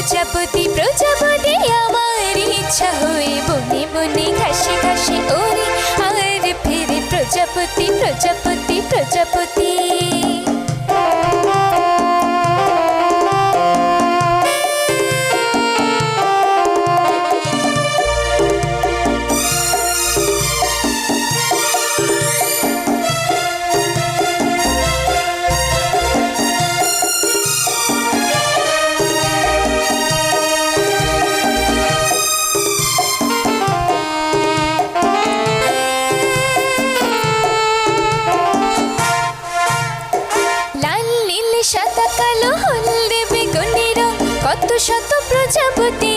প্রজাপতি প্রজাপতি আমার ইচ্ছা হয়ে বনে বনে ঘাসে ঘাসে ওরে আর ফিরে প্রজাপতি প্রজাপতি প্রজাপতি। সাদা কালো হলদে বেগুনি রং কত শত প্রজাপতি